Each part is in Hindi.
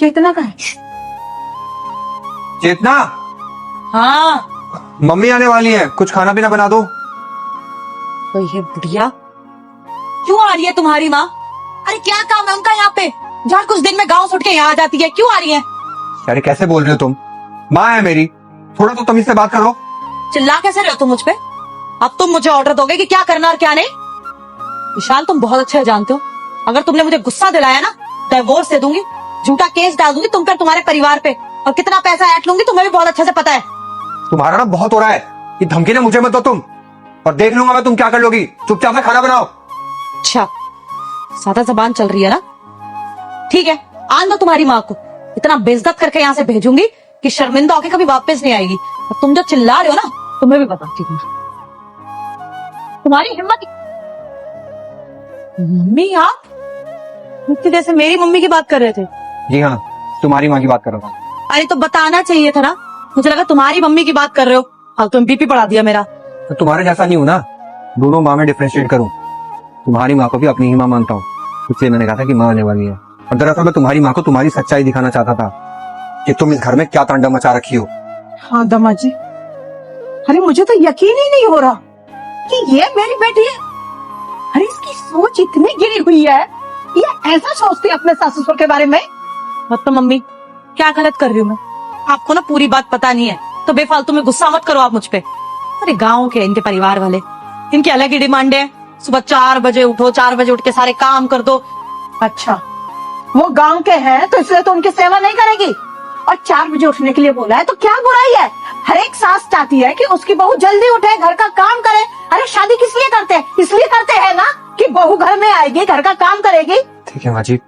चेतना का है? चेतना, हाँ। मम्मी आने वाली है, कुछ खाना पीना बना दो। तो ये बुढ़िया क्यों आ रही है तुम्हारी माँ? अरे क्या काम है उनका यहाँ पे? जहाँ कुछ दिन में गांव से उठ के यहाँ आ जाती है, क्यों आ रही है? अरे कैसे बोल रहे हो तुम? माँ है मेरी, थोड़ा तो तमीज से बात करो। चिल्ला कैसे रहे हो तुम मुझ पे? अब तुम मुझे ऑर्डर दोगे कि क्या करना और क्या नहीं? विशाल, तुम बहुत अच्छे जानते हो, अगर तुमने मुझे गुस्सा दिलाया ना, डिवोर्स दे दूंगी, झूठा केस डाल दूंगी तुम पर, तुम्हारे परिवार पे, और कितना पैसा ऐंठ लूंगी तुम्हें भी बहुत अच्छे से पता है। तुम्हारा ना बहुत हो रहा है, ये धमकी ना मुझे मत दो तुम, और देख लूंगा मैं तुम क्या कर लोगी। चुपचाप से खाना बनाओ। अच्छा, सादा जबान चल रही है ना? ठीक है, आन दो तुम्हारी माँ को, इतना बेइज्जत करके यहाँ से भेजूंगी कि शर्मिंदा होके कभी वापस नहीं आएगी। और तुम जो चिल्ला रहे हो ना, तुम्हें भी बताती हूँ। तुम्हारी हिम्मत। मम्मी, आप इतनी देर से मेरी मम्मी की बात कर रहे थे? जी हाँ, तुम्हारी माँ की बात कर रहा हूँ। अरे तो बताना चाहिए था ना, मुझे लगा तुम्हारी मम्मी की बात कर रहे हो। हाँ, तुम बीपी बढ़ा दिया मेरा। तो तुम्हारे जैसा नहीं हूँ ना, दोनों माँ में डिफरेंशिएट करूँ। तुम्हारी माँ को भी अपनी ही माँ मानता हूँ, इसलिए मैंने कहा था कि माँ आने वाली है। और दरअसल मैं तुम्हारी माँ को तुम्हारी सच्चाई दिखाना चाहता था कि तुम इस घर में क्या तांडव मचा रखी हो। हाँ दमा जी, अरे मुझे तो यकीन ही नहीं हो रहा कि ये मेरी बेटी है। अरे इसकी सोच इतनी गिरी हुई है, ये ऐसा सोचती है अपने सास ससुर के बारे में। मतलब मम्मी, क्या गलत कर रही हूँ मैं? आपको ना पूरी बात पता नहीं है, तो बेफालतू में गुस्सा मत करो आप मुझ पे। अरे गाँव के इनके परिवार वाले, इनकी अलग ही डिमांड है। सुबह 4 बजे उठो, 4 बजे उठ के सारे काम कर दो। अच्छा, वो गांव के हैं तो इसलिए तो उनकी सेवा नहीं करेगी, और 4 बजे उठने के लिए बोला है तो क्या बुराई है? हर एक सास चाहती है कि उसकी बहू जल्दी उठे, घर का काम करे। अरे शादी किस लिए करते हैं? इसलिए करते हैं ना कि बहू घर में आएगी, घर का काम करेगी। ठीक है माँ जी,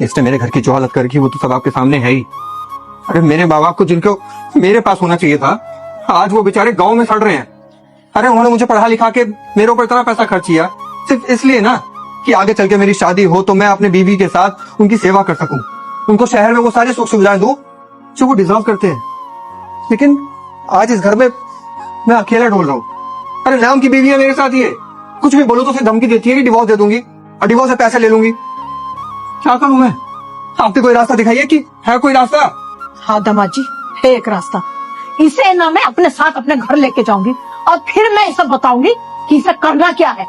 इसने मेरे घर की जो हालत कर रखी वो तो सब आपके सामने है ही। अरे मेरे माँ बाप को जिनको मेरे पास होना चाहिए था, आज वो बेचारे गांव में सड़ रहे हैं। अरे उन्होंने मुझे पढ़ा लिखा के मेरे ऊपर इतना पैसा खर्च किया सिर्फ इसलिए ना कि आगे चल के मेरी शादी हो तो मैं अपने बीवी के साथ उनकी सेवा कर सकूं, उनको शहर में वो सारी सुख सुविधाएं दूं जो वो डिजर्व करते हैं। लेकिन आज इस घर में मैं अकेला ढोल रहा हूँ। अरे नाम की बीवी है मेरे साथ, ये कुछ भी बोलो तो उसे धमकी देती है कि डिवोर्स दे दूंगी और डिवोर्स से पैसे ले लूंगी। क्या करूं मैं? आपने कोई रास्ता दिखाइए कि है कोई रास्ता? हाँ दमा जी, है एक रास्ता। इसे ना मैं अपने साथ अपने घर लेके जाऊंगी और फिर मैं इसे बताऊंगी कि इसे करना क्या है।